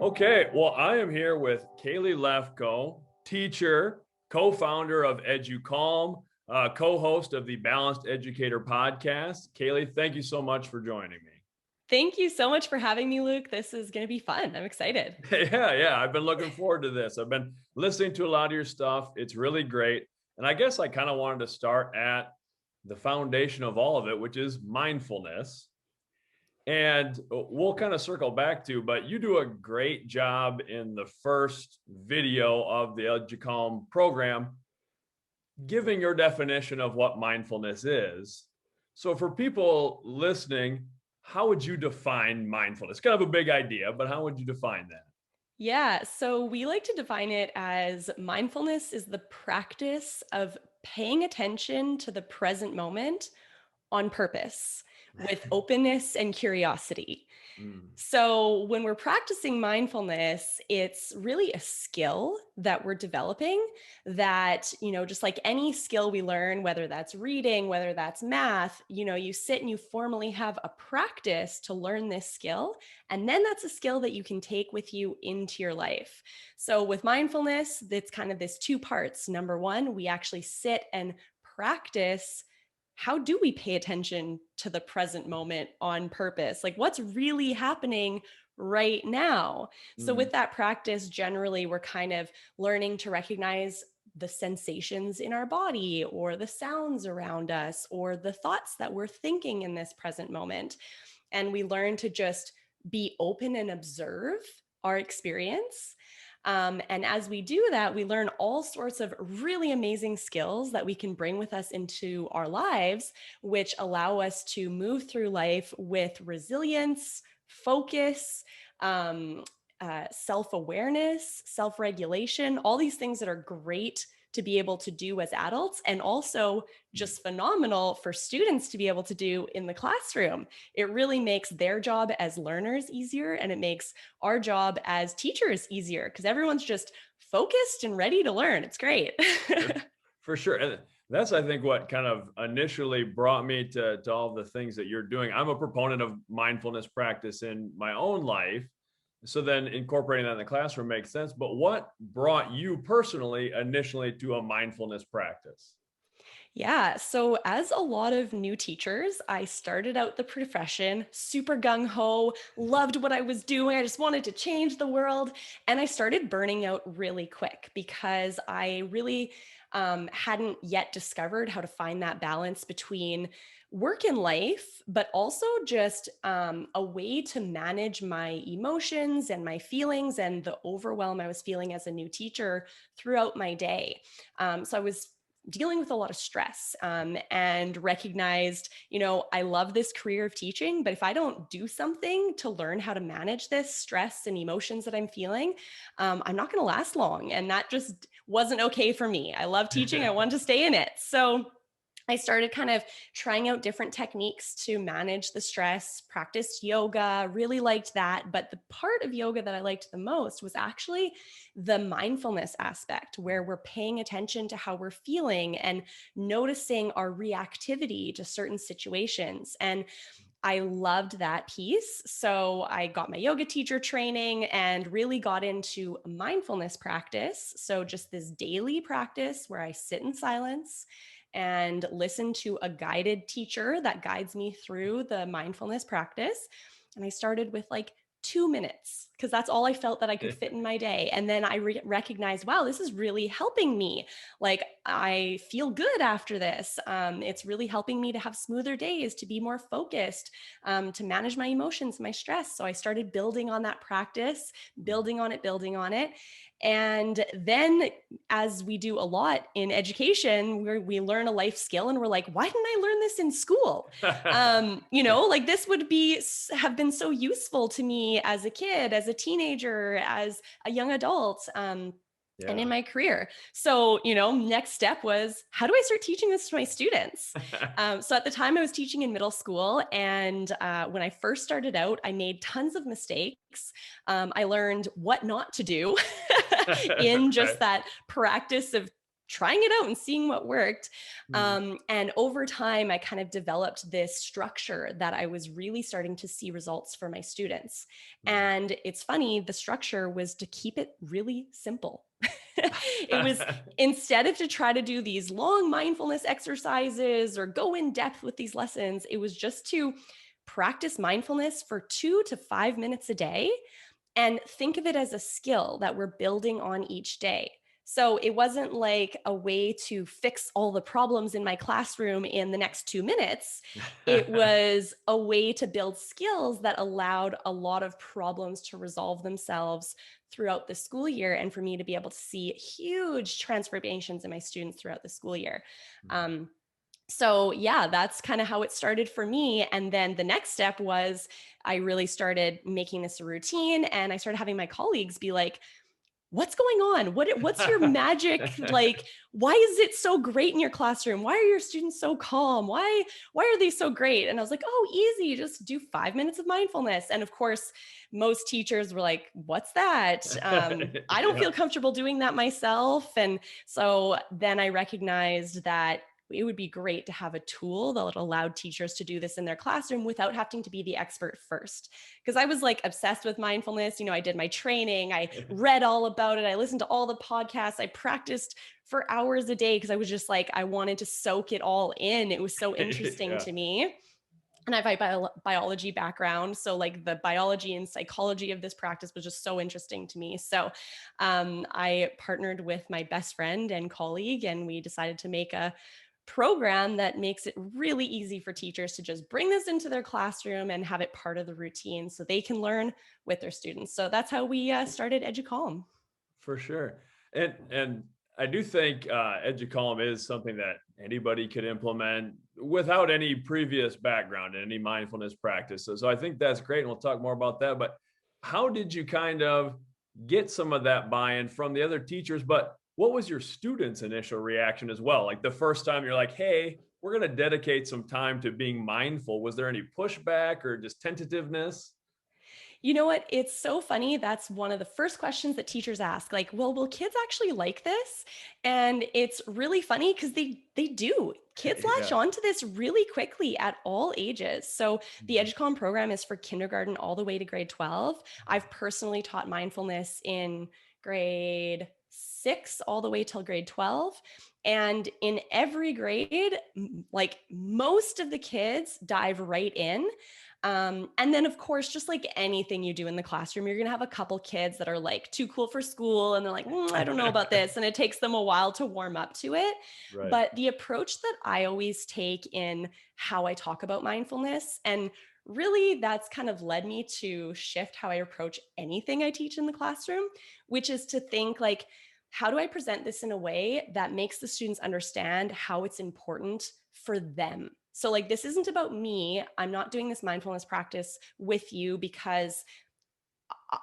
Okay, well, I am here with Kailey Lefko, teacher, co-founder of Educalme, co-host of the Balanced Educator Podcast. Kailey, thank you so much for joining me. Thank you so much for having me, Luke. This is going to be fun. I'm excited. Yeah, I've been looking forward to this. I've been listening to a lot of your stuff. It's really great. And I guess I kind of wanted to start at the foundation of all of it, which is mindfulness. And we'll kind of circle back to, but you do a great job in the first video of the Educalme program, giving your definition of what mindfulness is. So for people listening, how would you define mindfulness? Kind of a big idea, but how would you define that? Yeah, so we like to define it as mindfulness is the practice of paying attention to the present moment on purpose with openness and curiosity. So when we're practicing mindfulness, it's really a skill that we're developing that, just like any skill we learn, whether that's reading, whether that's math, you sit and you formally have a practice to learn this skill. And then that's a skill that you can take with you into your life. So with mindfulness, it's kind of this two parts. Number one, we actually sit and practice. How do we pay attention to the present moment on purpose? Like what's really happening right now? So with that practice, generally, we're kind of learning to recognize the sensations in our body or the sounds around us or the thoughts that we're thinking in this present moment. And we learn to just be open and observe our experience. And as we do that, we learn all sorts of really amazing skills that we can bring with us into our lives, which allow us to move through life with resilience, focus, self-awareness, self-regulation, all these things that are great to be able to do as adults, and also just phenomenal for students to be able to do in the classroom. It really makes their job as learners easier, and it makes our job as teachers easier because everyone's just focused and ready to learn. It's great. For sure. And that's, I think, what kind of initially brought me to all the things that you're doing. I'm a proponent of mindfulness practice in my own life. So then incorporating that in the classroom makes sense. But what brought you personally initially to a mindfulness practice? Yeah. So as a lot of new teachers, I started out the profession super gung-ho, loved what I was doing. I just wanted to change the world. And I started burning out really quick because I really hadn't yet discovered how to find that balance between work and life, but also just a way to manage my emotions and my feelings and the overwhelm I was feeling as a new teacher throughout my day. So I was dealing with a lot of stress and recognized, I love this career of teaching, but if I don't do something to learn how to manage this stress and emotions that I'm feeling, I'm not going to last long. And that just wasn't okay for me. I love teaching. I wanted to stay in it. So I started kind of trying out different techniques to manage the stress, practiced yoga, really liked that. But the part of yoga that I liked the most was actually the mindfulness aspect, where we're paying attention to how we're feeling and noticing our reactivity to certain situations. And I loved that piece. So I got my yoga teacher training and really got into mindfulness practice. So just this daily practice where I sit in silence and listen to a guided teacher that guides me through the mindfulness practice. And I started with like 2 minutes because that's all I felt that I could fit in my day. And then I recognized, wow, this is really helping me. Like I feel good after this. It's really helping me to have smoother days, to be more focused, to manage my emotions, my stress. So I started building on that practice, building on it. And then, as we do a lot in education, we learn a life skill and we're like, why didn't I learn this in school? Like this would have been so useful to me as a kid, as a teenager, as a young adult. And in my career. So, next step was, how do I start teaching this to my students? So at the time I was teaching in middle school. And when I first started out, I made tons of mistakes. I learned what not to do in just that practice of trying it out and seeing what worked. Mm. And over time, I kind of developed this structure that I was really starting to see results for my students. Mm. And it's funny, the structure was to keep it really simple. It was, instead of to try to do these long mindfulness exercises or go in depth with these lessons, it was just to practice mindfulness for 2 to 5 minutes a day and think of it as a skill that we're building on each day. So it wasn't like a way to fix all the problems in my classroom in the next 2 minutes. It was a way to build skills that allowed a lot of problems to resolve themselves throughout the school year, and for me to be able to see huge transformations in my students throughout the school year. So yeah, that's kind of how it started for me. And then the next step was I really started making this a routine, and I started having my colleagues be like, what's going on? What's your magic? Like, why is it so great in your classroom? Why are your students so calm? Why are they so great? And I was like, oh, easy. Just do 5 minutes of mindfulness. And of course, most teachers were like, what's that? I don't feel comfortable doing that myself. And so then I recognized that it would be great to have a tool that allowed teachers to do this in their classroom without having to be the expert first. Because I was like obsessed with mindfulness. I did my training, I read all about it, I listened to all the podcasts, I practiced for hours a day because I was just like, I wanted to soak it all in. It was so interesting to me. And I have a biology background. So like the biology and psychology of this practice was just so interesting to me. So I partnered with my best friend and colleague, and we decided to make a program that makes it really easy for teachers to just bring this into their classroom and have it part of the routine so they can learn with their students. So that's how we started Educalme. For sure. And I do think Educalme is something that anybody could implement without any previous background in any mindfulness practices. So I think that's great. And we'll talk more about that. But how did you kind of get some of that buy-in from the other teachers? But what was your students' initial reaction as well? Like the first time you're like, hey, we're going to dedicate some time to being mindful. Was there any pushback or just tentativeness? You know what? It's so funny. That's one of the first questions that teachers ask. Like, well, will kids actually like this? And it's really funny because they do. Kids latch Yeah. onto this really quickly at all ages. So the Educom program is for kindergarten all the way to grade 12. I've personally taught mindfulness in grade 6 all the way till grade 12. And in every grade, like most of the kids dive right in. And then, of course, just like anything you do in the classroom, you're going to have a couple kids that are like too cool for school and they're like, I don't know about this. And it takes them a while to warm up to it. Right. But the approach that I always take in how I talk about mindfulness, and really that's kind of led me to shift how I approach anything I teach in the classroom, which is to think like, how do I present this in a way that makes the students understand how it's important for them? So like, this isn't about me. I'm not doing this mindfulness practice with you because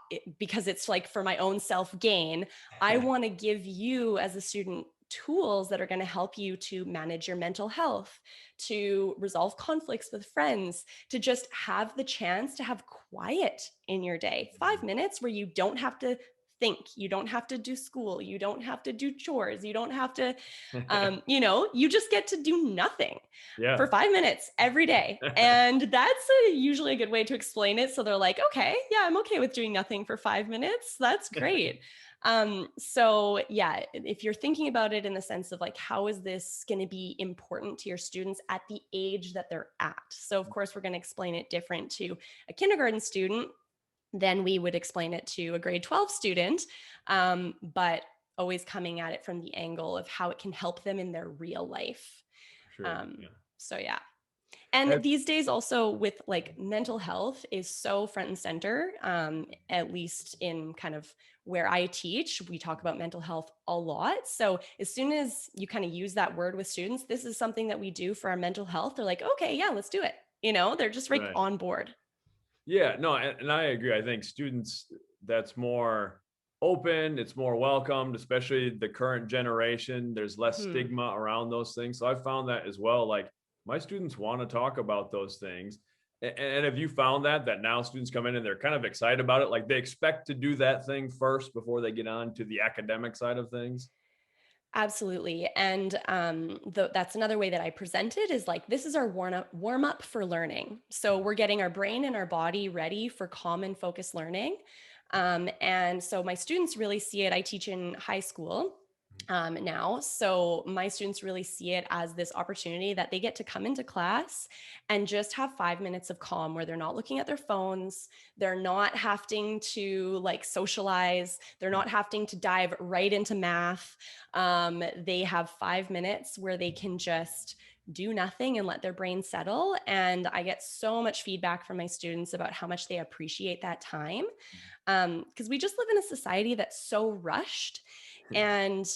it's like for my own self gain. I want to give you as a student tools that are going to help you to manage your mental health, to resolve conflicts with friends, to just have the chance to have quiet in your day. 5 minutes where you don't have to think, you don't have to do school, you don't have to do chores, you don't have to, you just get to do nothing for Yeah. 5 minutes every day. And that's usually a good way to explain it. So they're like, okay, yeah, I'm okay with doing nothing for 5 minutes. That's great. So yeah, if you're thinking about it in the sense of like, how is this going to be important to your students at the age that they're at? So of course, we're going to explain it different to a kindergarten student than we would explain it to a grade 12 student. But always coming at it from the angle of how it can help them in their real life. Sure. Um, Yeah. so yeah. And these days also with like mental health is so front and center, at least in kind of where I teach, we talk about mental health a lot. So as soon as you kind of use that word with students, this is something that we do for our mental health. They're like, okay, yeah, let's do it. They're just like Right. on board. Yeah, no, and I agree. I think students, that's more open, it's more welcomed, especially the current generation. There's less Hmm. stigma around those things. So I found that as well. Like my students want to talk about those things. And have you found that now students come in and they're kind of excited about it? Like they expect to do that thing first before they get on to the academic side of things? Absolutely. And that's another way that I present it is like, this is our warm up for learning. So we're getting our brain and our body ready for calm and focused learning. And so my students really see it. I teach in high school now. So my students really see it as this opportunity that they get to come into class and just have 5 minutes of calm where they're not looking at their phones. They're not having to like socialize. They're not having to dive right into math. They have 5 minutes where they can just do nothing and let their brain settle. And I get so much feedback from my students about how much they appreciate that time. Because we just live in a society that's so rushed. And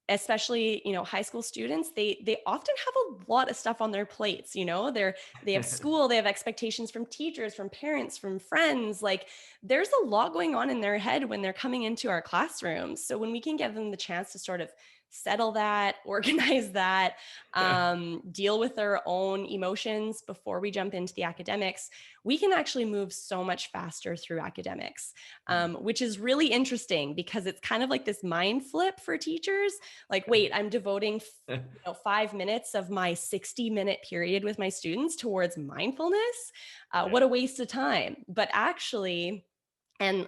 especially, high school students, they often have a lot of stuff on their plates. They have school, they have expectations from teachers, from parents, from friends. Like, there's a lot going on in their head when they're coming into our classrooms. So when we can give them the chance to sort of settle that, organize that, deal with their own emotions before we jump into the academics, we can actually move so much faster through academics, which is really interesting because it's kind of like this mind flip for teachers. Like, wait, I'm devoting 5 minutes of my 60-minute period with my students towards mindfulness. What a waste of time. But actually, and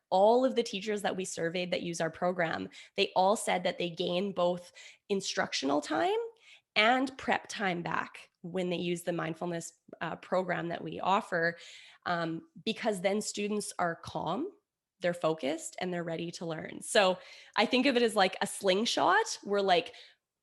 all of the teachers that we surveyed that use our program, they all said that they gain both instructional time and prep time back when they use the mindfulness program that we offer, because then students are calm, they're focused, and they're ready to learn. So I think of it as like a slingshot. We're like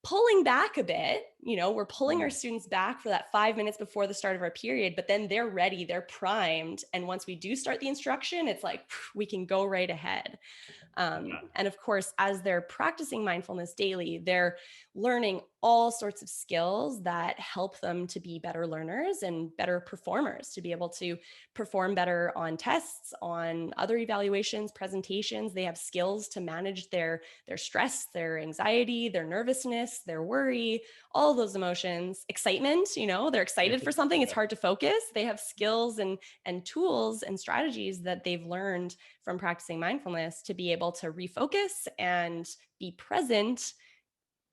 pulling back a bit, we're pulling our students back for that 5 minutes before the start of our period, but then they're ready, they're primed. And once we do start the instruction, it's like, we can go right ahead. And of course, as they're practicing mindfulness daily, they're learning all sorts of skills that help them to be better learners and better performers, to be able to perform better on tests, on other evaluations, presentations. They have skills to manage their stress, their anxiety, their nervousness, their worry, all those emotions, excitement. They're excited for something, it's hard to focus. They have skills and tools and strategies that they've learned from practicing mindfulness to be able to refocus and be present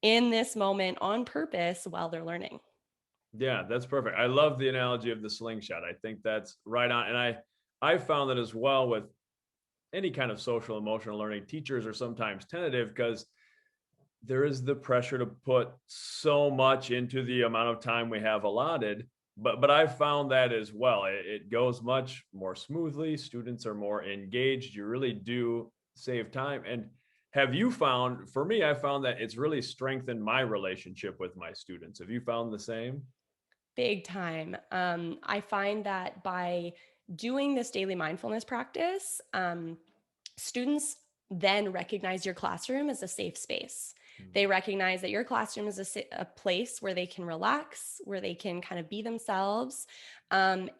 in this moment on purpose while they're learning. Yeah, that's perfect. I love the analogy of the slingshot. I think that's right on. And I found that as well with any kind of social emotional learning. Teachers are sometimes tentative because there is the pressure to put so much into the amount of time we have allotted. But I found that as well. It goes much more smoothly. Students are more engaged. You really do save time. And have you found, for me, I found that it's really strengthened my relationship with my students. Have you found the same? Big time. I find that by doing this daily mindfulness practice, students then recognize your classroom as a safe space. They recognize that your classroom is a place where they can relax, where they can kind of be themselves. And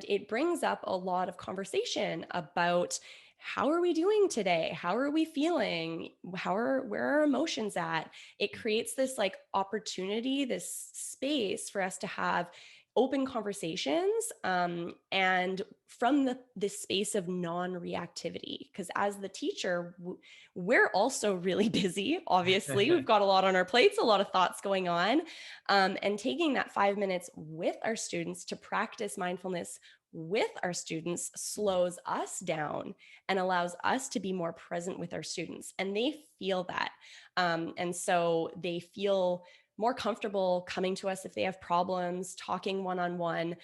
it brings up a lot of conversation about, how are we doing today? How are we feeling? Where are our emotions at? It creates this like opportunity, this space for us to have open conversations, and from this space of non-reactivity. Because as the teacher, we're also really busy. Obviously, we've got a lot on our plates, a lot of thoughts going on, and taking that 5 minutes with our students to practice mindfulness with our students slows us down and allows us to be more present with our students, and they feel that, and so they feel more comfortable coming to us if they have problems, talking one-on-one.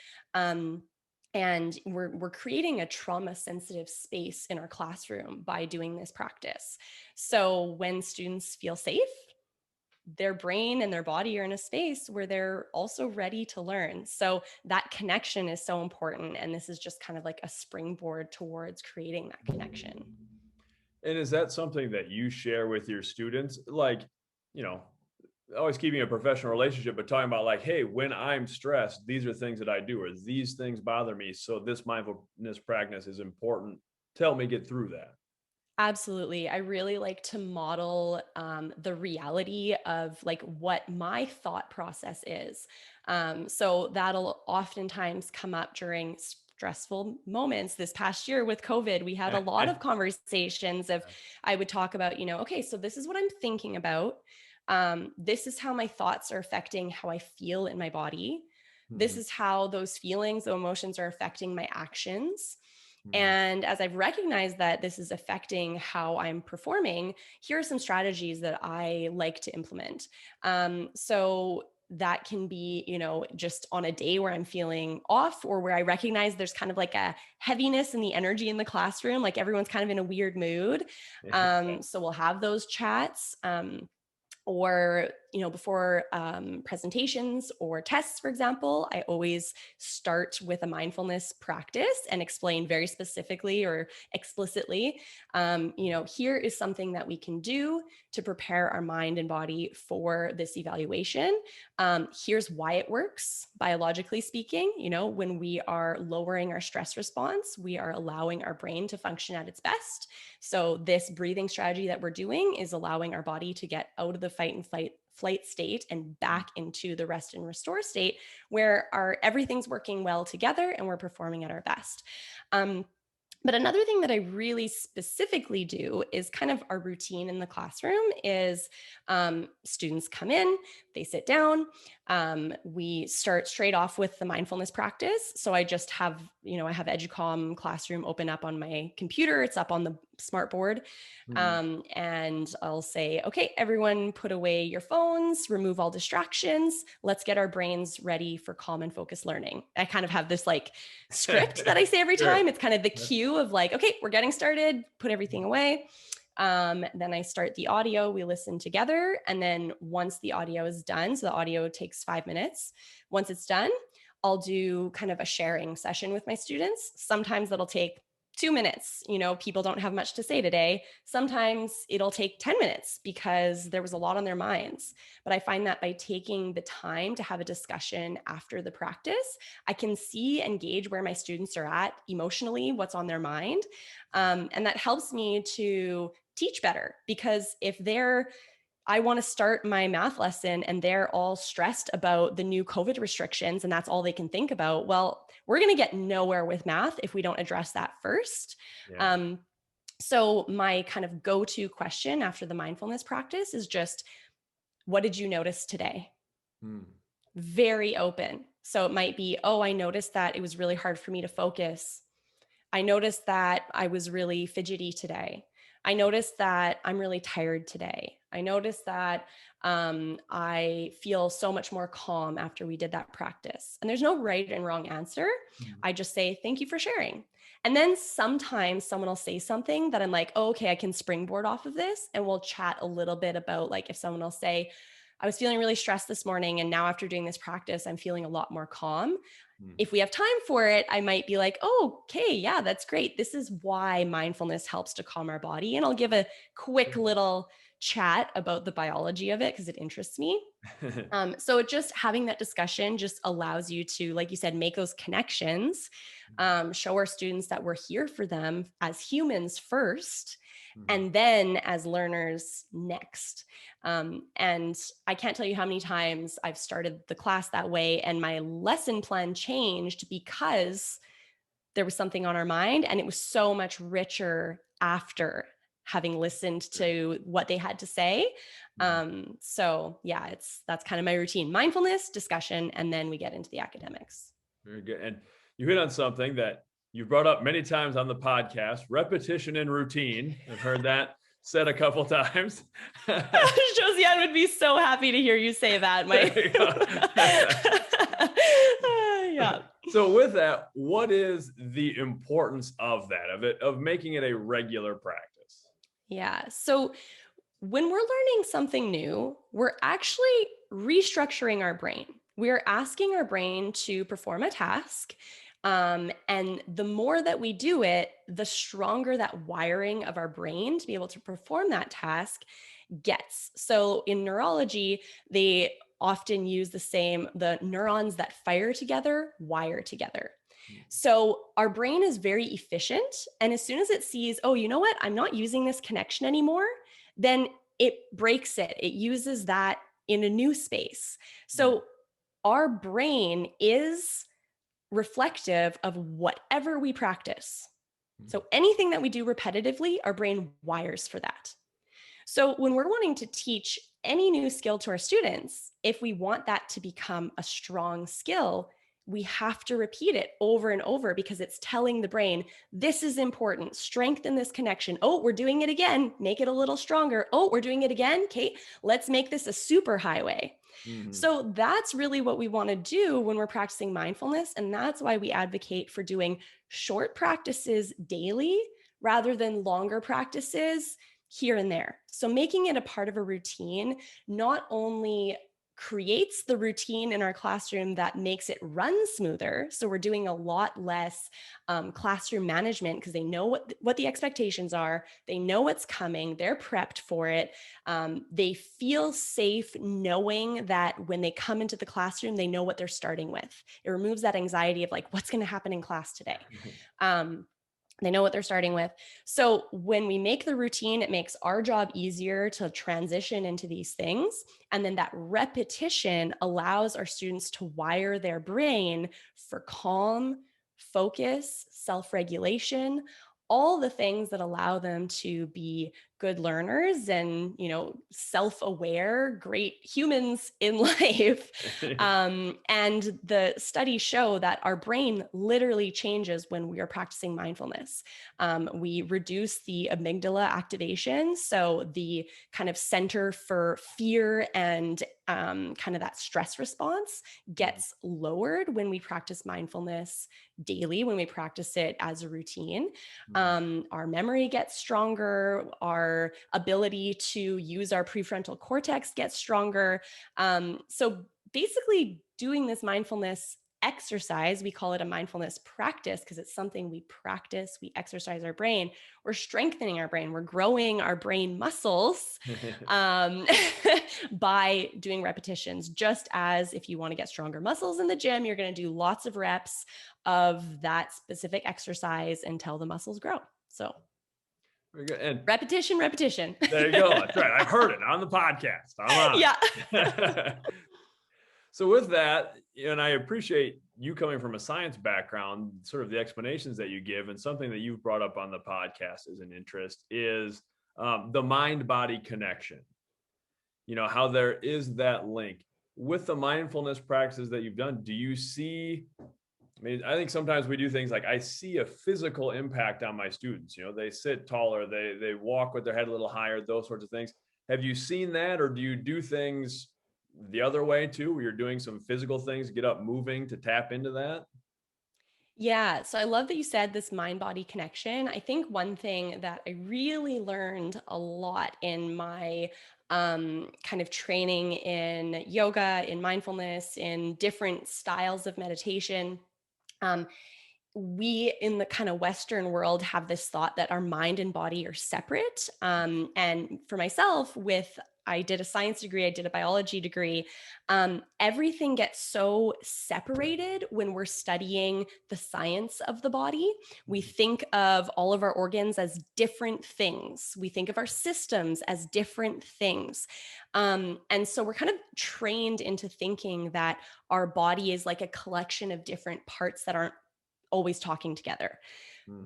And we're creating a trauma sensitive space in our classroom by doing this practice. So when students feel safe, their brain and their body are in a space where they're also ready to learn. So that connection is so important. And this is just kind of like a springboard towards creating that connection. And is that something that you share with your students? Like, you know, always keeping a professional relationship, but talking about like, hey, when I'm stressed, these are things that I do, or these things bother me. So this mindfulness practice is important to help me get through that. Absolutely. I really like to model the reality of like what my thought process is. So that'll oftentimes come up during stressful moments. This past year with COVID, we had a lot of conversations of, I would talk about, okay, so this is what I'm thinking about. This is how my thoughts are affecting how I feel in my body. This Mhm. is how those feelings, the emotions are affecting my actions. Mhm. And as I've recognized that this is affecting how I'm performing, here are some strategies that I like to implement. So that can be, just on a day where I'm feeling off or where I recognize there's kind of like a heaviness in the energy in the classroom, like everyone's kind of in a weird mood. So we'll have those chats. Or before presentations or tests, for example, I always start with a mindfulness practice and explain very specifically or explicitly, here is something that we can do to prepare our mind and body for this evaluation. Here's why it works, biologically speaking. When we are lowering our stress response, we are allowing our brain to function at its best. So this breathing strategy that we're doing is allowing our body to get out of the fight and flight state and back into the rest and restore state where everything's working well together and we're performing at our best. But another thing that I really specifically do is kind of our routine in the classroom is students come in, they sit down, we start straight off with the mindfulness practice. So I just have, I have Educalme classroom open up on my computer. It's up on the smart board. And I'll say, okay, everyone put away your phones, remove all distractions. Let's get our brains ready for calm and focused learning. I kind of have this like script that I say every time. It's kind of the cue of like, okay, we're getting started, put everything away. Then I start the audio, we listen together. And then once the audio is done, so the audio takes 5 minutes. Once it's done, I'll do kind of a sharing session with my students. Sometimes that'll take 2 minutes. People don't have much to say today. Sometimes it'll take 10 minutes because there was a lot on their minds. But I find that by taking the time to have a discussion after the practice, I can see and gauge where my students are at emotionally, what's on their mind. And that helps me to teach better, because if I want to start my math lesson and they're all stressed about the new COVID restrictions and that's all they can think about, well, we're going to get nowhere with math if we don't address that first. Yeah. So my kind of go-to question after the mindfulness practice is just, what did you notice today? Mm. Very open. So it might be, oh, I noticed that it was really hard for me to focus. I noticed that I was really fidgety today. I noticed that I'm really tired today. I noticed that I feel so much more calm after we did that practice. And there's no right and wrong answer. I just say, thank you for sharing. And then sometimes someone will say something that I'm like, oh, okay, I can springboard off of this. And we'll chat a little bit about, like, if someone will say, I was feeling really stressed this morning, and now after doing this practice, I'm feeling a lot more calm. If we have time for it, I might be like, oh, okay, yeah, that's great. This is why mindfulness helps to calm our body. And I'll give a quick little chat about the biology of it because it interests me. So just having that discussion just allows you to, like you said, make those connections, show our students that we're here for them as humans first, and then as learners next. And I can't tell you how many times I've started the class that way and my lesson plan changed because there was something on our mind, and it was so much richer after having listened to what they had to say. So yeah, that's kind of my routine: mindfulness, discussion, and then we get into the academics. Very good. And you hit on something that you brought up many times on the podcast: repetition and routine. I've heard that said a couple times. Josiane would be so happy to hear you say that, Mike. Yeah. So with that, what is the importance of that, of making it a regular practice? Yeah. So when we're learning something new, we're actually restructuring our brain. We're asking our brain to perform a task. And the more that we do it, the stronger that wiring of our brain to be able to perform that task gets. So in neurology, they often use the neurons that fire together wire together. So our brain is very efficient. And as soon as it sees, oh, you know what, I'm not using this connection anymore, then it breaks it. It uses that in a new space. So our brain is reflective of whatever we practice. So anything that we do repetitively, our brain wires for that. So when we're wanting to teach any new skill to our students, if we want that to become a strong skill, we have to repeat it over and over because it's telling the brain, this is important, strengthen this connection. Oh, we're doing it again, make it a little stronger. Oh, we're doing it again. Kate, let's make this a super highway. So that's really what we want to do when we're practicing mindfulness. And that's why we advocate for doing short practices daily rather than longer practices here and there. So making it a part of a routine not only creates the routine in our classroom that makes it run smoother. So we're doing a lot less classroom management because they know what the expectations are. They know what's coming. They're prepped for it. They feel safe knowing that when they come into the classroom, they know what they're starting with. It removes that anxiety of like, what's going to happen in class today? They know what they're starting with. So when we make the routine, it makes our job easier to transition into these things. And then that repetition allows our students to wire their brain for calm, focus, self-regulation, all the things that allow them to be good learners and, self-aware, great humans in life. And the studies show that our brain literally changes when we are practicing mindfulness. We reduce the amygdala activation, so the kind of center for fear and kind of that stress response gets lowered when we practice mindfulness daily, when we practice it as a routine. Our memory gets stronger, our ability to use our prefrontal cortex gets stronger. So basically doing this mindfulness exercise, we call it a mindfulness practice because it's something we practice, we exercise our brain, we're strengthening our brain, we're growing our brain muscles by doing repetitions. Just as if you want to get stronger muscles in the gym, you're going to do lots of reps of that specific exercise until the muscles grow. So very good. And repetition. There you go. That's right. I've heard it on the podcast. I'm on Yeah. So with that, and I appreciate you coming from a science background, sort of the explanations that you give, and something that you've brought up on the podcast as an interest is the mind-body connection. How there is that link. With the mindfulness practices that you've done, do you see, I think sometimes we do things like I see a physical impact on my students. They sit taller, they walk with their head a little higher, those sorts of things. Have you seen that, or do you do things the other way too, where you're doing some physical things, get up moving to tap into that? Yeah. So I love that you said this mind-body connection. I think one thing that I really learned a lot in my kind of training in yoga, in mindfulness, in different styles of meditation, we in the kind of Western world have this thought that our mind and body are separate. And for myself, I did a science degree, I did a biology degree. Everything gets so separated when we're studying the science of the body. We think of all of our organs as different things. We think of our systems as different things. And so we're kind of trained into thinking that our body is like a collection of different parts that aren't always talking together.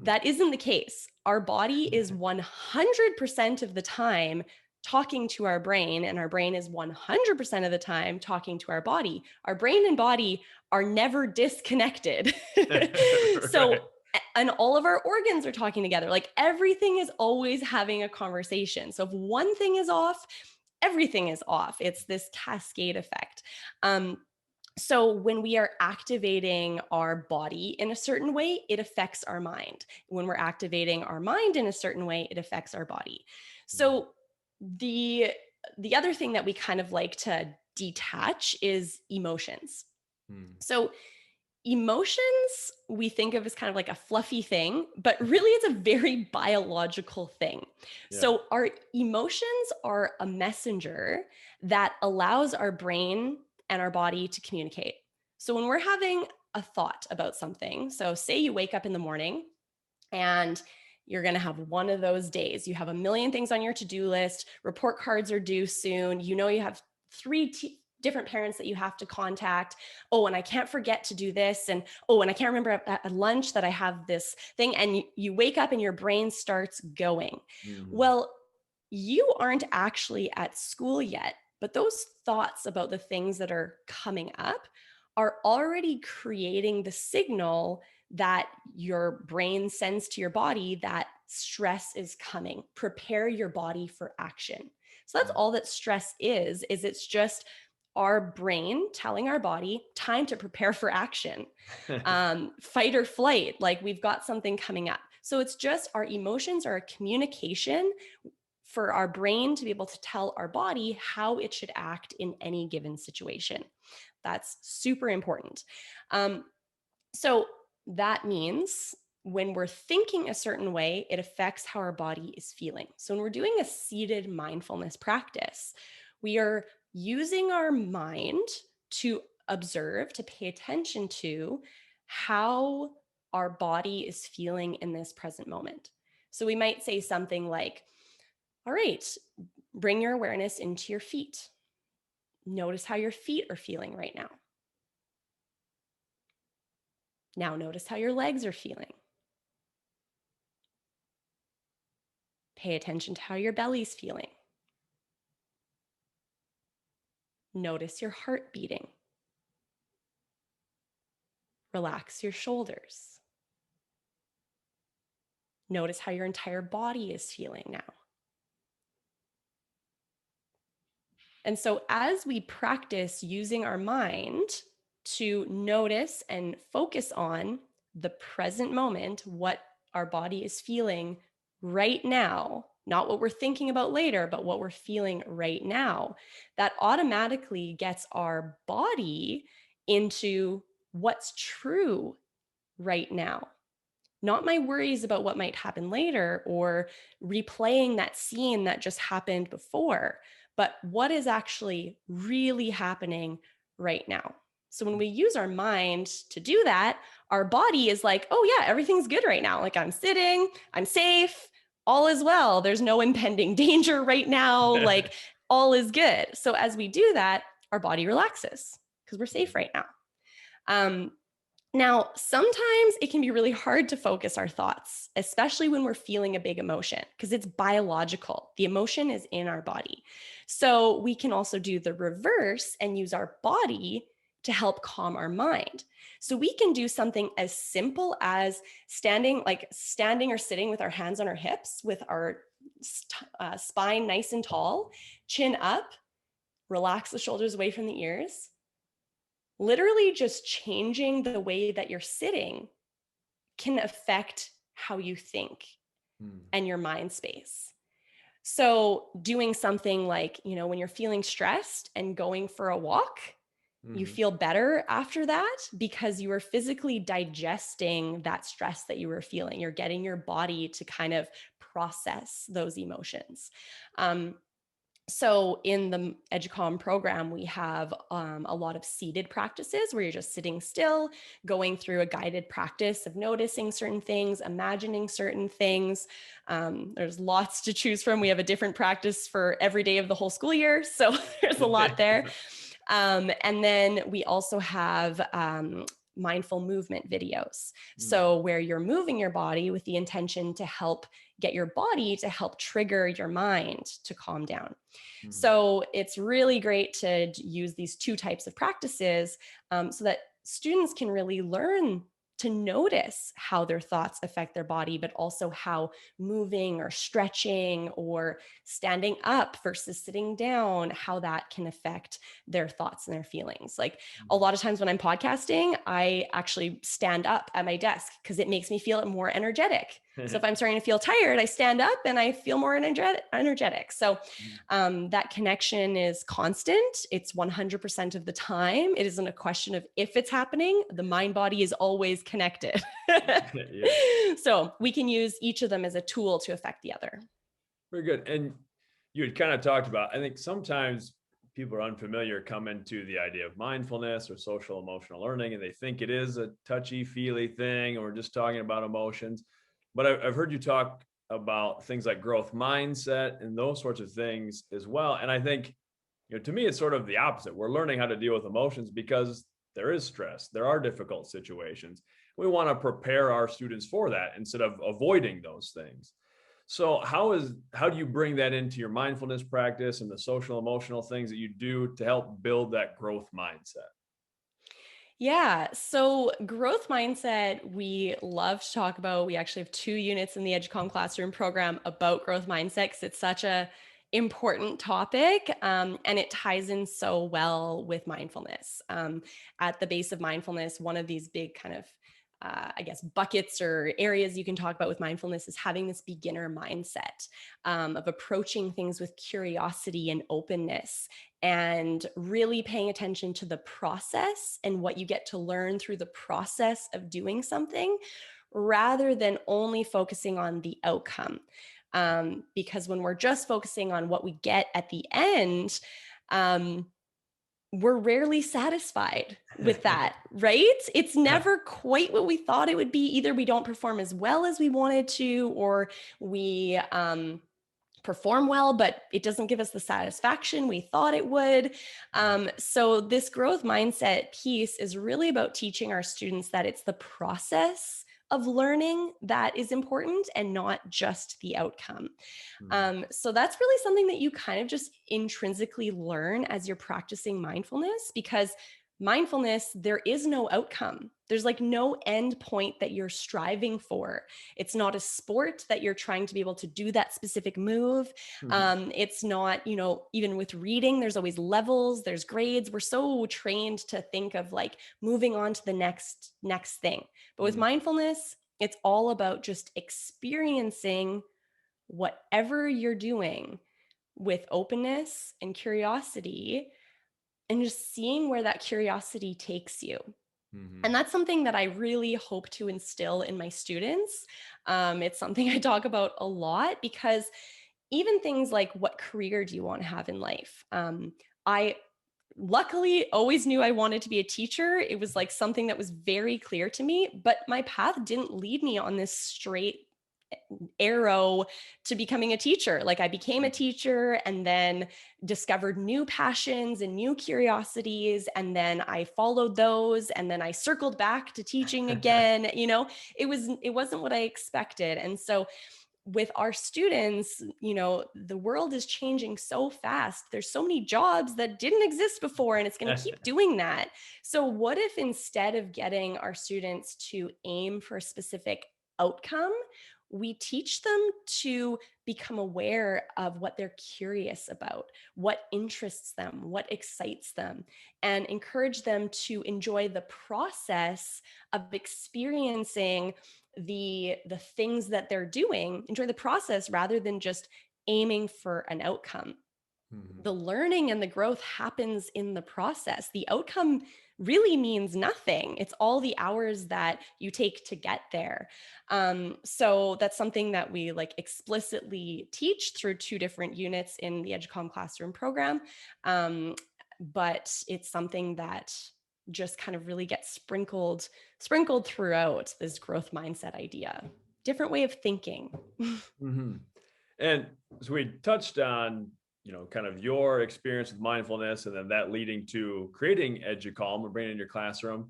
That isn't the case. Our body is 100% of the time talking to our brain, and our brain is 100% of the time talking to our body. Our brain and body are never disconnected. So, and all of our organs are talking together. Like everything is always having a conversation. So if one thing is off, everything is off. It's this cascade effect. So when we are activating our body in a certain way, it affects our mind. When we're activating our mind in a certain way, it affects our body. So the other thing that we kind of like to detach is emotions. So emotions we think of as kind of like a fluffy thing, but really it's a very biological thing. Yeah. So our emotions are a messenger that allows our brain and our body to communicate. So when we're having a thought about something, so say you wake up in the morning and you're going to have one of those days. You have a million things on your to-do list. Report cards are due soon. You have three different parents that you have to contact. Oh, and I can't forget to do this. And oh, and I can't remember at lunch that I have this thing. And you wake up and your brain starts going. Well, you aren't actually at school yet, but those thoughts about the things that are coming up are already creating the signal that your brain sends to your body that stress is coming. Prepare your body for action. So that's all that stress is it's just our brain telling our body time to prepare for action. Fight or flight, like we've got something coming up. So it's just our emotions are a communication for our brain to be able to tell our body how it should act in any given situation. That's super important. So that means when we're thinking a certain way, it affects how our body is feeling. So when we're doing a seated mindfulness practice, we are using our mind to observe, to pay attention to how our body is feeling in this present moment. So we might say something like, all right, bring your awareness into your feet. Notice how your feet are feeling right now. Now notice how your legs are feeling. Pay attention to how your belly's feeling. Notice your heart beating. Relax your shoulders. Notice how your entire body is feeling now. And so as we practice using our mind to notice and focus on the present moment, what our body is feeling right now, not what we're thinking about later, but what we're feeling right now, that automatically gets our body into what's true right now. Not my worries about what might happen later or replaying that scene that just happened before, but what is actually really happening right now. So when we use our mind to do that, our body is like, oh yeah, everything's good right now. Like I'm sitting, I'm safe, all is well. There's no impending danger right now. Like all is good. So as we do that, our body relaxes because we're safe right now. Now, sometimes it can be really hard to focus our thoughts, especially when we're feeling a big emotion, because it's biological. The emotion is in our body. So we can also do the reverse and use our body to help calm our mind. So we can do something as simple as standing or sitting with our hands on our hips, with our spine nice and tall, chin up, relax the shoulders away from the ears. Literally just changing the way that you're sitting can affect how you think and your mind space. So doing something like, when you're feeling stressed and going for a walk, you feel better after that because you are physically digesting that stress that you were feeling. You're getting your body to kind of process those emotions. So in the Educalme program, we have a lot of seated practices where you're just sitting still, going through a guided practice of noticing certain things, imagining certain things. There's lots to choose from. We have a different practice for every day of the whole school year. So there's a lot there. And then we also have mindful movement videos. So where you're moving your body with the intention to help get your body to help trigger your mind to calm down. So it's really great to use these two types of practices so that students can really learn to notice how their thoughts affect their body, but also how moving or stretching or standing up versus sitting down, how that can affect their thoughts and their feelings. Like a lot of times when I'm podcasting, I actually stand up at my desk because it makes me feel more energetic. So if I'm starting to feel tired, I stand up and I feel more energetic. So that connection is constant. It's 100% of the time. It isn't a question of if it's happening. The mind body is always connected. So we can use each of them as a tool to affect the other. Very good. And you had kind of talked about, I think sometimes people are unfamiliar, come into the idea of mindfulness or social emotional learning, and they think it is a touchy feely thing, or we're just talking about emotions. But I've heard you talk about things like growth mindset and those sorts of things as well. And I think, to me, it's sort of the opposite. We're learning how to deal with emotions because there is stress. There are difficult situations. We want to prepare our students for that instead of avoiding those things. So how do you bring that into your mindfulness practice and the social emotional things that you do to help build that growth mindset? Yeah. So growth mindset, we love to talk about. We actually have 2 units in the Educalme classroom program about growth mindset because it's such a important topic, and it ties in so well with mindfulness. At the base of mindfulness, one of these big kind of I guess buckets or areas you can talk about with mindfulness is having this beginner mindset, of approaching things with curiosity and openness, and really paying attention to the process and what you get to learn through the process of doing something rather than only focusing on the outcome. Because when we're just focusing on what we get at the end, um, we're rarely satisfied with that, right? It's Yeah. never quite what we thought it would be. Either we don't perform as well as we wanted to, or we perform well, but it doesn't give us the satisfaction we thought it would. So, this growth mindset piece is really about teaching our students that it's the process of learning that is important and not just the outcome. So that's really something that you kind of just intrinsically learn as you're practicing mindfulness, because mindfulness, there is no outcome. There's like no end point that you're striving for. It's not a sport that you're trying to be able to do that specific move. It's not, even with reading, there's always levels, there's grades. We're so trained to think of like moving on to the next thing. But with mindfulness, it's all about just experiencing whatever you're doing with openness and curiosity, and just seeing where that curiosity takes you. And that's something that I really hope to instill in my students. It's something I talk about a lot because even things like, what career do you want to have in life? I luckily always knew I wanted to be a teacher. It was like something that was very clear to me, but my path didn't lead me on this straight arrow to becoming a teacher. Like, I became a teacher and then discovered new passions and new curiosities. And then I followed those. And then I circled back to teaching again. It wasn't what I expected. And so with our students, the world is changing so fast. There's so many jobs that didn't exist before, and it's going to keep doing that. So what if instead of getting our students to aim for a specific outcome, we teach them to become aware of what they're curious about, what interests them, what excites them, and encourage them to enjoy the process of experiencing the things that they're doing, enjoy the process rather than just aiming for an outcome. The learning and the growth happens in the process. The outcome really means nothing. It's all the hours that you take to get there. So that's something that we like explicitly teach through 2 different units in the Educalme classroom program. But it's something that just kind of really gets sprinkled throughout this growth mindset idea. Different way of thinking. And so we touched on, kind of your experience with mindfulness and then that leading to creating Educalme or bringing it in your classroom.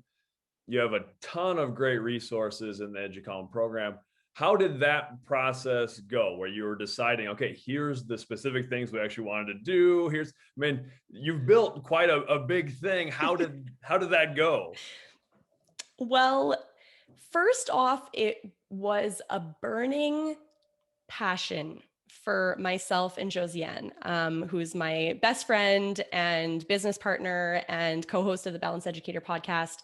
You have a ton of great resources in the Educalme program. How did that process go where you were deciding, okay, here's the specific things we actually wanted to do? You've built quite a big thing. How did that go? Well, first off, it was a burning passion for myself and Josiane, who's my best friend and business partner and co-host of the Balanced Educator Podcast.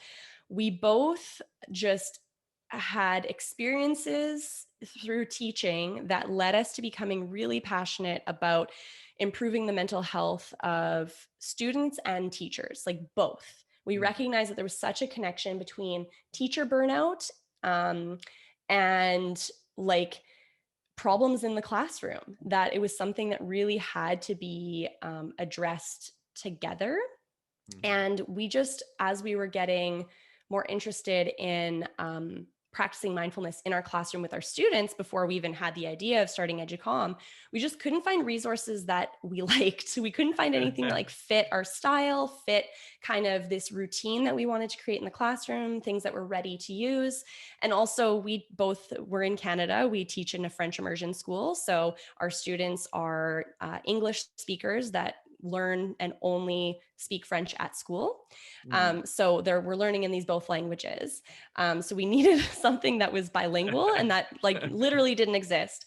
We both just had experiences through teaching that led us to becoming really passionate about improving the mental health of students and teachers, like both. We recognized that there was such a connection between teacher burnout, and like problems in the classroom, that it was something that really had to be addressed together. And we just, as we were getting more interested in practicing mindfulness in our classroom with our students before we even had the idea of starting Educalme, we just couldn't find resources that we liked. We couldn't find anything that like fit our style, fit kind of this routine that we wanted to create in the classroom, things that were ready to use. And also we both were in Canada. We teach in a French immersion school. So our students are English speakers that learn and only speak French at school. So we're learning in these both languages. So we needed something that was bilingual and that like literally didn't exist.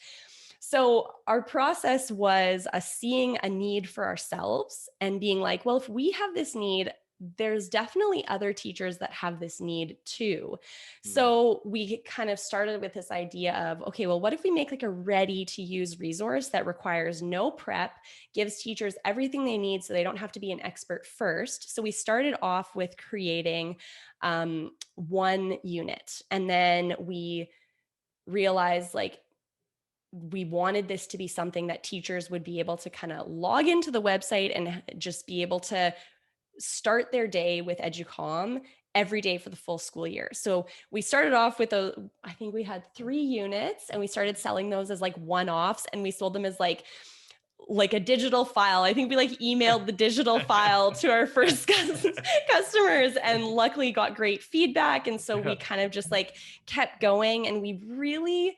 So our process was seeing a need for ourselves and being like, well, if we have this need, there's definitely other teachers that have this need too. So we kind of started with this idea of, okay, well, what if we make like a ready to use resource that requires no prep, gives teachers everything they need so they don't have to be an expert first. So we started off with creating one unit, and then we realized like we wanted this to be something that teachers would be able to kind of log into the website and just be able to start their day with Educalme every day for the full school year. So we started off with I think we had 3 units, and we started selling those as like one-offs, and we sold them as like a digital file. I think we like emailed the digital file to our first customers, and luckily got great feedback. And so we kind of just like kept going, and we really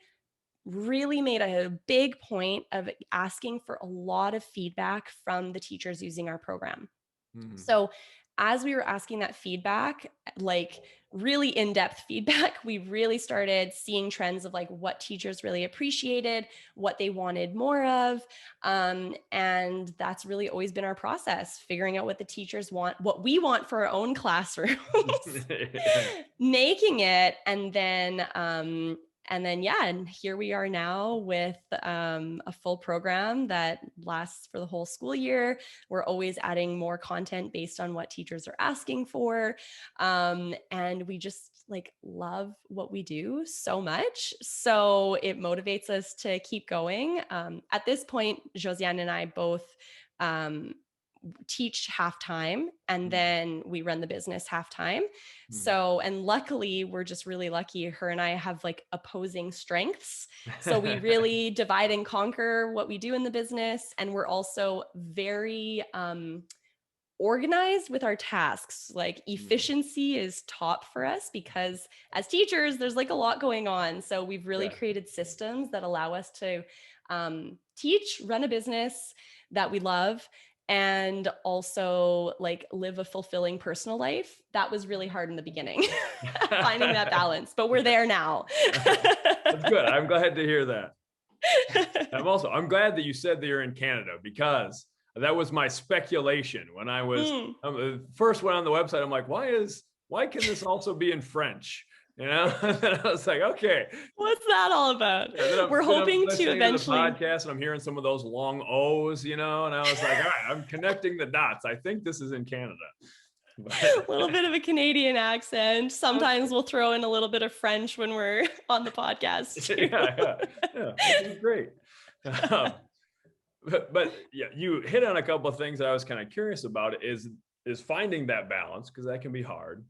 made a big point of asking for a lot of feedback from the teachers using our program. So as we were asking that feedback, like really in-depth feedback, we really started seeing trends of like what teachers really appreciated, what they wanted more of. And that's really always been our process, figuring out what the teachers want, what we want for our own classrooms, making it, and then, yeah, and here we are now with a full program that lasts for the whole school year. We're always adding more content based on what teachers are asking for. And we just like love what we do so much. So it motivates us to keep going. At this point, Josiane and I both teach half time, and then we run the business half time. So, and luckily we're just really lucky. Her and I have like opposing strengths. So we really divide and conquer what we do in the business. And we're also very organized with our tasks. Like efficiency is top for us because as teachers, there's like a lot going on. So we've really created systems that allow us to teach, run a business that we love, and also like live a fulfilling personal life. That was really hard in the beginning, finding that balance, but we're there now. That's good. I'm glad to hear that. I'm glad that you said that you're in Canada, because that was my speculation when I was first went on the website. I'm like, why can this also be in French? You know, and I was like, okay, what's that all about? We're hoping to eventually to the podcast, and I'm hearing some of those long O's, you know, and I was like, all right, I'm connecting the dots. I think this is in Canada. A little bit of a Canadian accent. Sometimes we'll throw in a little bit of French when we're on the podcast too. Yeah, great. But yeah, you hit on a couple of things that I was kind of curious about. Is finding that balance, because that can be hard.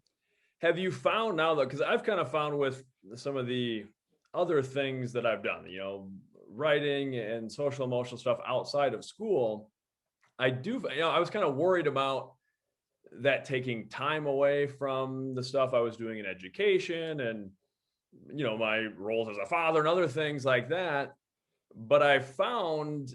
Have you found now, though, because I've kind of found with some of the other things that I've done, you know, writing and social emotional stuff outside of school, I was kind of worried about that taking time away from the stuff I was doing in education and, you know, my roles as a father and other things like that. But I found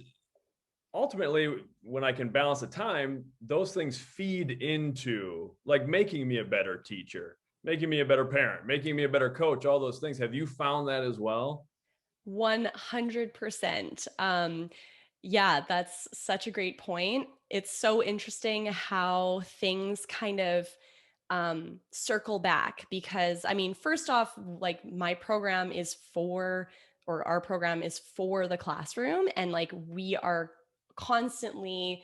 ultimately, when I can balance the time, those things feed into like making me a better teacher, making me a better parent, making me a better coach, all those things. Have you found that as well? 100%. Yeah, that's such a great point. It's so interesting how things kind of circle back, because I mean, first off, like our program is for the classroom, and like we are constantly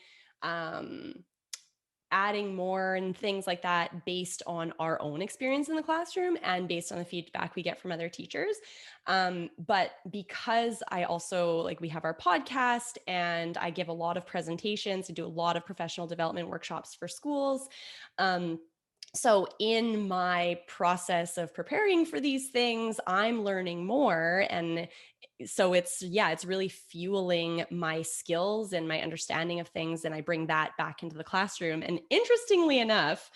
adding more and things like that based on our own experience in the classroom and based on the feedback we get from other teachers. But because I also like, we have our podcast and I give a lot of presentations, I do a lot of professional development workshops for schools. So in my process of preparing for these things, I'm learning more. And so it's really fueling my skills and my understanding of things. And I bring that back into the classroom. And interestingly enough,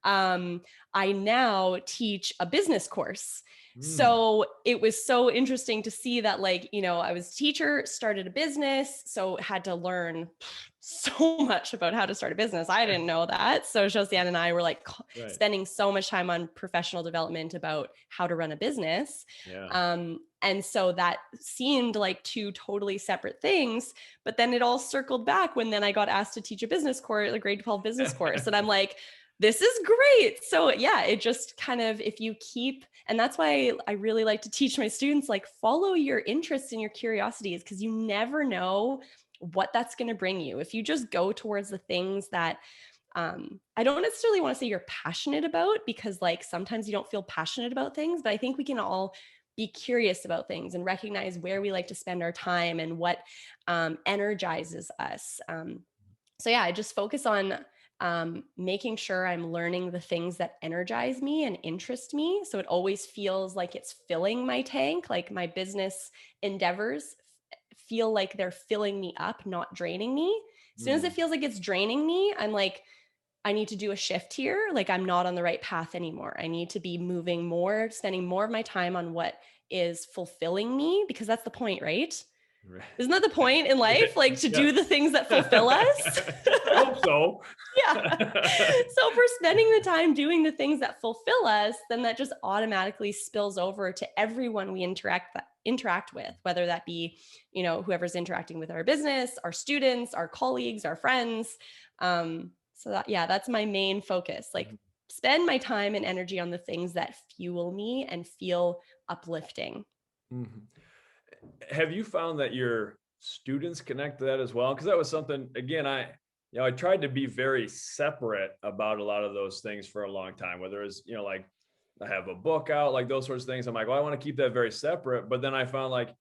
I now teach a business course. So it was so interesting to see that, like, I was a teacher, started a business, so had to learn so much about how to start a business. I didn't know that. So Josiane and I were like Right. spending so much time on professional development about how to run a business. Yeah. And so that seemed like two totally separate things, but then it all circled back when then I got asked to teach a business course, a grade 12 business course. And I'm like, this is great. So yeah, it just kind of, if you keep, and that's why I really like to teach my students, like, follow your interests and your curiosities, because you never know what that's going to bring you. If you just go towards the things that I don't necessarily want to say you're passionate about, because like sometimes you don't feel passionate about things, but I think we can all be curious about things and recognize where we like to spend our time and what energizes us. So yeah, I just focus on making sure I'm learning the things that energize me and interest me. So it always feels like it's filling my tank, like my business endeavors feel like they're filling me up, not draining me. As soon as it feels like it's draining me, I'm like, I need to do a shift here. Like, I'm not on the right path anymore. I need to be moving more, spending more of my time on what is fulfilling me, because that's the point, right? Right. Isn't that the point in life? Like, to do the things that fulfill us? I hope so. Yeah. So if we're spending the time doing the things that fulfill us, then that just automatically spills over to everyone we interact with, whether that be, whoever's interacting with our business, our students, our colleagues, our friends. So that's my main focus. Like, spend my time and energy on the things that fuel me and feel uplifting. Mm-hmm. Have you found that your students connect to that as well? Because that was something, again, I tried to be very separate about a lot of those things for a long time, whether it's, like I have a book out, like those sorts of things. I'm like, well, I want to keep that very separate. But then I found like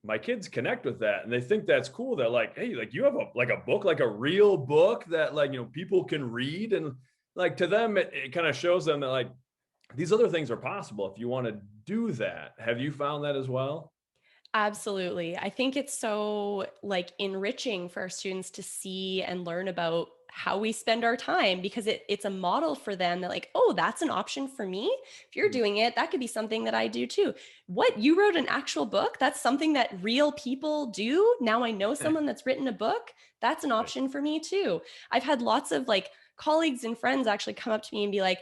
my kids connect with that and they think that's cool. That like, hey, like you have a book, like a real book that like, people can read. And like to them, it kind of shows them that like these other things are possible if you want to do that. Have you found that as well? Absolutely. I think it's so like enriching for our students to see and learn about how we spend our time, because it's a model for them that, like, oh, that's an option for me. If you're doing it, that could be something that I do too. What, you wrote an actual book? That's something that real people do. Now I know someone that's written a book. That's an option for me too. I've had lots of like colleagues and friends actually come up to me and be like,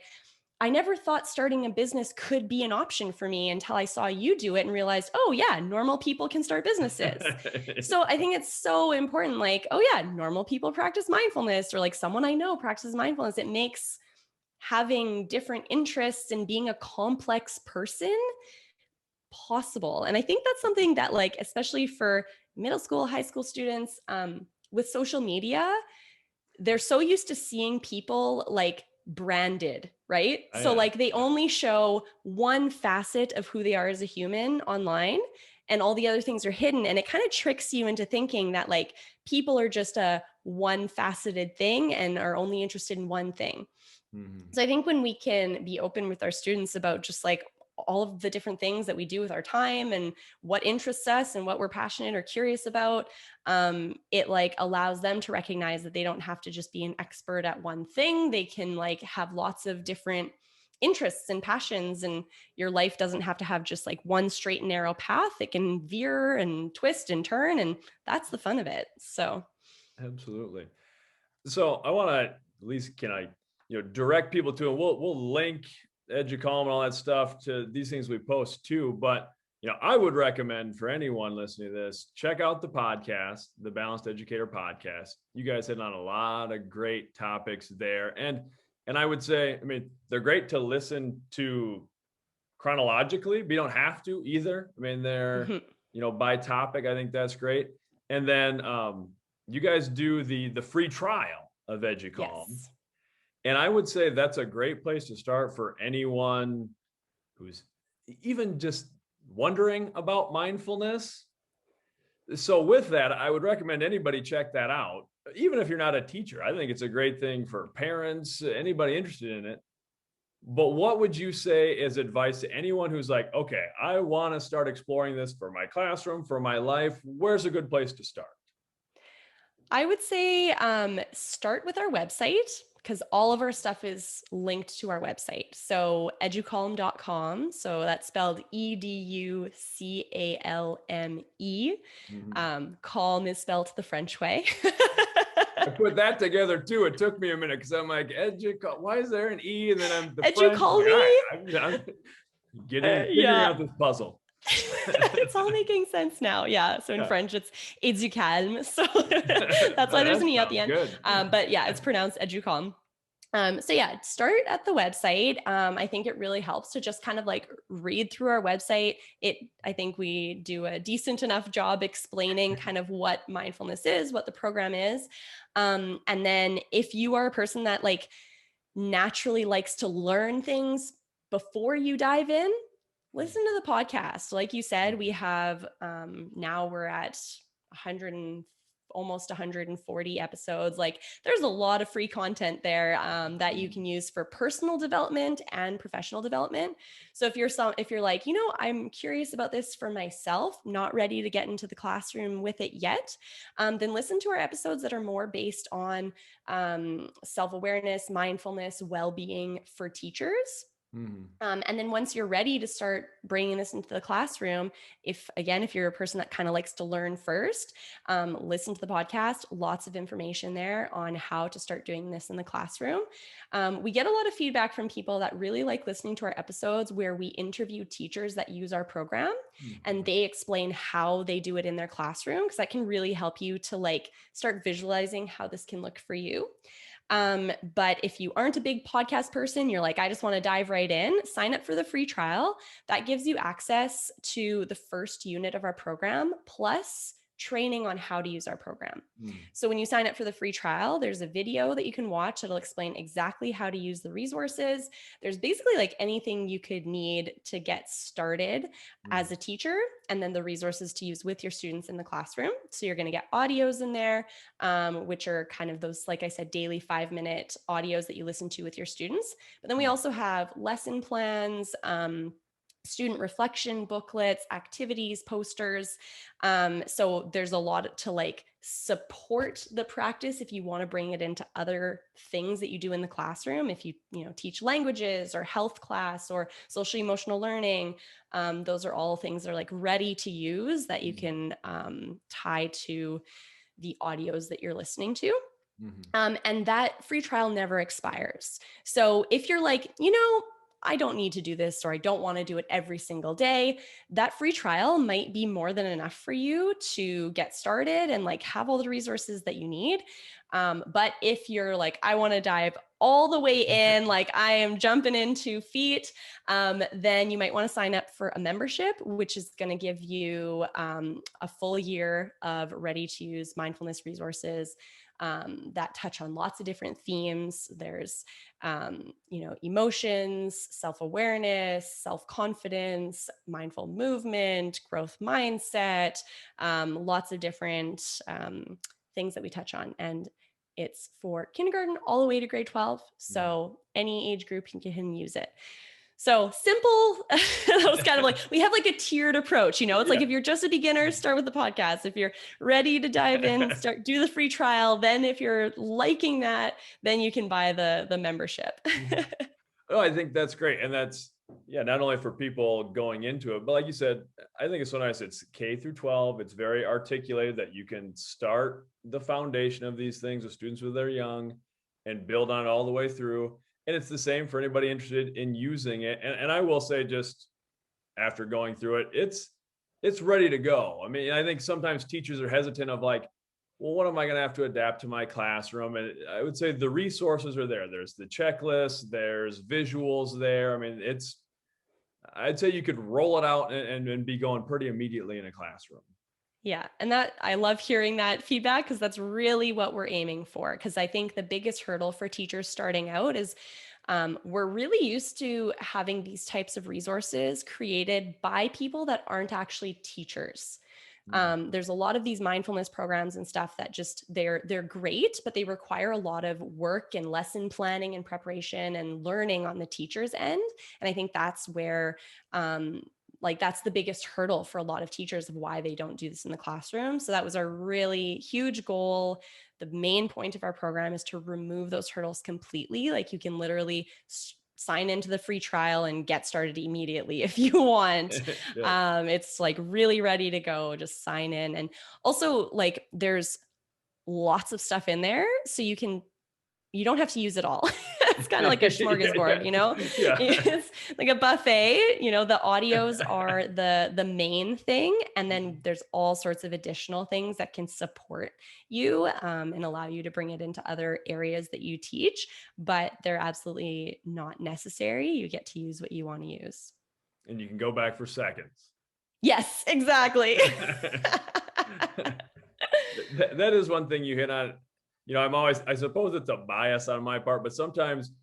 I never thought starting a business could be an option for me until I saw you do it and realized, oh yeah, normal people can start businesses. So I think it's so important. Like, oh yeah, normal people practice mindfulness, or like someone I know practices mindfulness. It makes having different interests and being a complex person possible. And I think that's something that, like, especially for middle school, high school students, with social media, they're so used to seeing people like branded, right? So like they only show one facet of who they are as a human online, and all the other things are hidden. And it kind of tricks you into thinking that like people are just a one faceted thing and are only interested in one thing. So I think when we can be open with our students about just like all of the different things that we do with our time and what interests us and what we're passionate or curious about, it like allows them to recognize that they don't have to just be an expert at one thing. They can like have lots of different interests and passions, and your life doesn't have to have just like one straight and narrow path. It can veer and twist and turn, and that's the fun of it. So Absolutely. So I want to, at least can I, direct people to, and we'll link Educalme and all that stuff to these things we post too. But, I would recommend for anyone listening to this, check out the podcast, the Balanced Educator Podcast. You guys hit on a lot of great topics there. And I would say, I mean, they're great to listen to chronologically, but you don't have to either. I mean, they're, by topic. I think that's great. And then you guys do the free trial of Educalme. yes. And I would say that's a great place to start for anyone who's even just wondering about mindfulness. So with that, I would recommend anybody check that out. Even if you're not a teacher, I think it's a great thing for parents, anybody interested in it. But what would you say is advice to anyone who's like, okay, I want to start exploring this for my classroom, for my life? Where's a good place to start? I would say start with our website because all of our stuff is linked to our website. So educalme.com. So that's spelled Educalme. Calm is spelled the French way. I put that together too. It took me a minute because I'm like, why is there an E? And then I'm the French. Like, all Educalme. right, I'm figuring Yeah. out this puzzle. It's all making sense now. Yeah. So in French, it's Educalme. So that's why there's an E at the end. Good. But yeah, it's pronounced Educalme. So yeah, start at the website. I think it really helps to just kind of like read through our website. I think we do a decent enough job explaining kind of what mindfulness is, what the program is. And then if you are a person that like naturally likes to learn things before you dive in, listen to the podcast. Like you said, we have now we're at 100 and almost 140 episodes. Like there's a lot of free content there that you can use for personal development and professional development. So if you're like, I'm curious about this for myself, not ready to get into the classroom with it yet, then listen to our episodes that are more based on self-awareness, mindfulness, well-being for teachers. And then once you're ready to start bringing this into the classroom, if you're a person that kind of likes to learn first, listen to the podcast, lots of information there on how to start doing this in the classroom. We get a lot of feedback from people that really like listening to our episodes where we interview teachers that use our program and they explain how they do it in their classroom, because that can really help you to like start visualizing how this can look for you. But if you aren't a big podcast person, you're like, I just want to dive right in, sign up for the free trial. That gives you access to the first unit of our program, plus training on how to use our program. So when you sign up for the free trial, there's a video that you can watch that'll explain exactly how to use the resources. There's basically like anything you could need to get started as a teacher, and then the resources to use with your students in the classroom. So you're going to get audios in there, which are kind of those, like I said, daily 5-minute audios that you listen to with your students. But then we also have lesson plans, student reflection booklets, activities, posters. So there's a lot to like support the practice if you want to bring it into other things that you do in the classroom. If you teach languages or health class or social emotional learning, those are all things that are like ready to use that you can tie to the audios that you're listening to. And that free trial never expires. So if you're like, I don't need to do this, or I don't want to do it every single day, that free trial might be more than enough for you to get started and like have all the resources that you need. But if you're like, I want to dive all the way in, like I am jumping into feet, then you might want to sign up for a membership, which is going to give you a full year of ready to use mindfulness resources that touch on lots of different themes. There's, emotions, self-awareness, self-confidence, mindful movement, growth mindset, lots of different things that we touch on. And it's for kindergarten all the way to grade 12. So any age group can use it. So simple. That was kind of like, we have like a tiered approach, it's like, if you're just a beginner, start with the podcast. If you're ready to dive in, do the free trial. Then if you're liking that, then you can buy the membership. Oh, I think that's great. And that's, not only for people going into it, but like you said, I think it's so nice. It's K through 12. It's very articulated that you can start the foundation of these things with students when they're young and build on it all the way through. And it's the same for anybody interested in using it. And I will say, just after going through it, it's ready to go. I mean, I think sometimes teachers are hesitant of like, well, what am I going to have to adapt to my classroom? And I would say the resources are there. There's the checklist, there's visuals there. I mean, I'd say you could roll it out and be going pretty immediately in a classroom. Yeah. And that, I love hearing that feedback, because that's really what we're aiming for. Because I think the biggest hurdle for teachers starting out is we're really used to having these types of resources created by people that aren't actually teachers. There's a lot of these mindfulness programs and stuff that just they're great, but they require a lot of work and lesson planning and preparation and learning on the teacher's end. And I think that's where that's the biggest hurdle for a lot of teachers of why they don't do this in the classroom. So that was our really huge goal. The main point of our program is to remove those hurdles completely. Like you can literally sign into the free trial and get started immediately if you want. It's like really ready to go. Just sign in. And also like there's lots of stuff in there. So you don't have to use it all. It's kind of like a smorgasbord, Yeah. It's like a buffet, the audios are the main thing. And then there's all sorts of additional things that can support you and allow you to bring it into other areas that you teach, but they're absolutely not necessary. You get to use what you want to use. And you can go back for seconds. Yes, exactly. That is one thing you hit on. I suppose it's a bias on my part, but sometimes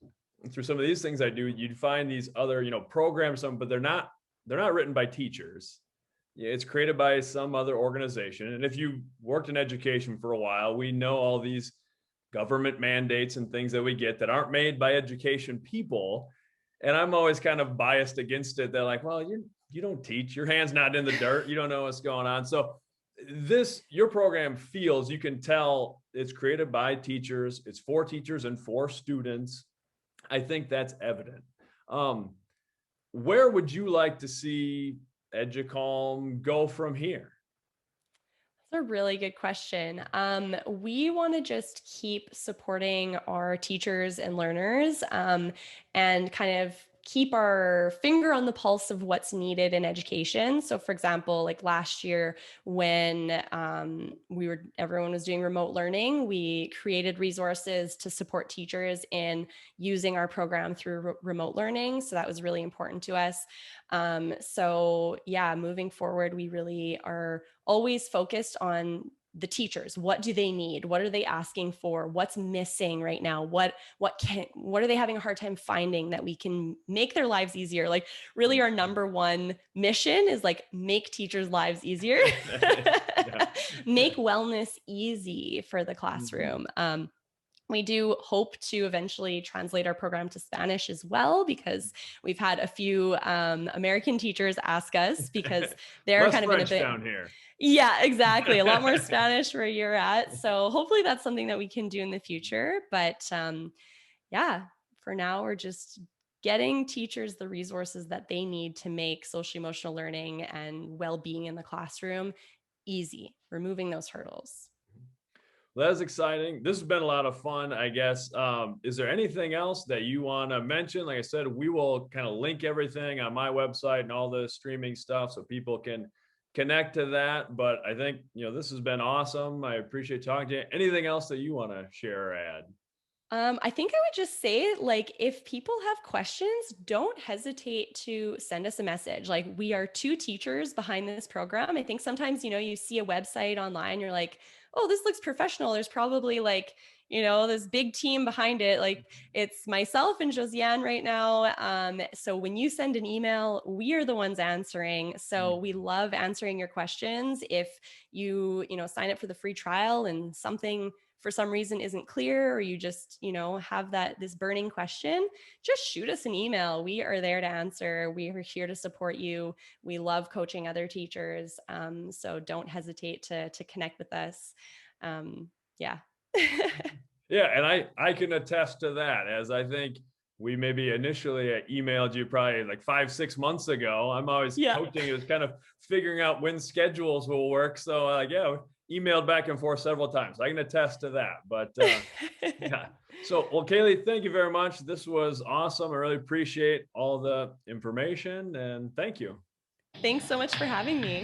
through some of these things I do, you'd find these other, programs, but they're not written by teachers. It's created by some other organization. And if you worked in education for a while, we know all these government mandates and things that we get that aren't made by education people. And I'm always kind of biased against it. They're like, well, you don't teach, your hand's not in the dirt. You don't know what's going on. So your program feels, you can tell it's created by teachers, it's for teachers and for students. I think that's evident. Where would you like to see Educalme go from here? That's a really good question. We want to just keep supporting our teachers and learners and kind of keep our finger on the pulse of what's needed in education. So for example, like last year when everyone was doing remote learning, we created resources to support teachers in using our program through remote learning. So that was really important to us. Moving forward, we really are always focused on the teachers. What do they need? What are they asking for? What's missing right now? What are they having a hard time finding that we can make their lives easier? Like really our number one mission is like make teachers' lives easier. Make wellness easy for the classroom. We do hope to eventually translate our program to Spanish as well, because we've had a few American teachers ask us because they're kind of in a bit down here. Yeah, exactly. A lot more Spanish where you're at. So hopefully that's something that we can do in the future. But for now, we're just getting teachers the resources that they need to make social emotional learning and well-being in the classroom easy, removing those hurdles. Well, that's exciting. This has been a lot of fun, I guess. Is there anything else that you want to mention? Like I said, we will kind of link everything on my website and all the streaming stuff so people can connect to that. But I think, this has been awesome. I appreciate talking to you. Anything else that you want to share or add? I think I would just say, like, if people have questions, don't hesitate to send us a message. Like, we are two teachers behind this program. I think sometimes, you see a website online, you're like, oh, this looks professional. There's probably like, this big team behind it. Like it's myself and Josiane right now. So when you send an email, we are the ones answering. So we love answering your questions. If you, sign up for the free trial and something for some reason isn't clear, or you just, have this burning question, just shoot us an email. We are there to answer. We are here to support you. We love coaching other teachers. So don't hesitate to connect with us. Yeah, and I can attest to that, as I think we maybe initially emailed you probably like 5-6 months ago. I'm always coaching, is kind of figuring out when schedules will work. So emailed back and forth several times. I can attest to that. But So, well, Kailey, thank you very much. This was awesome. I really appreciate all the information, and thank you. Thanks so much for having me.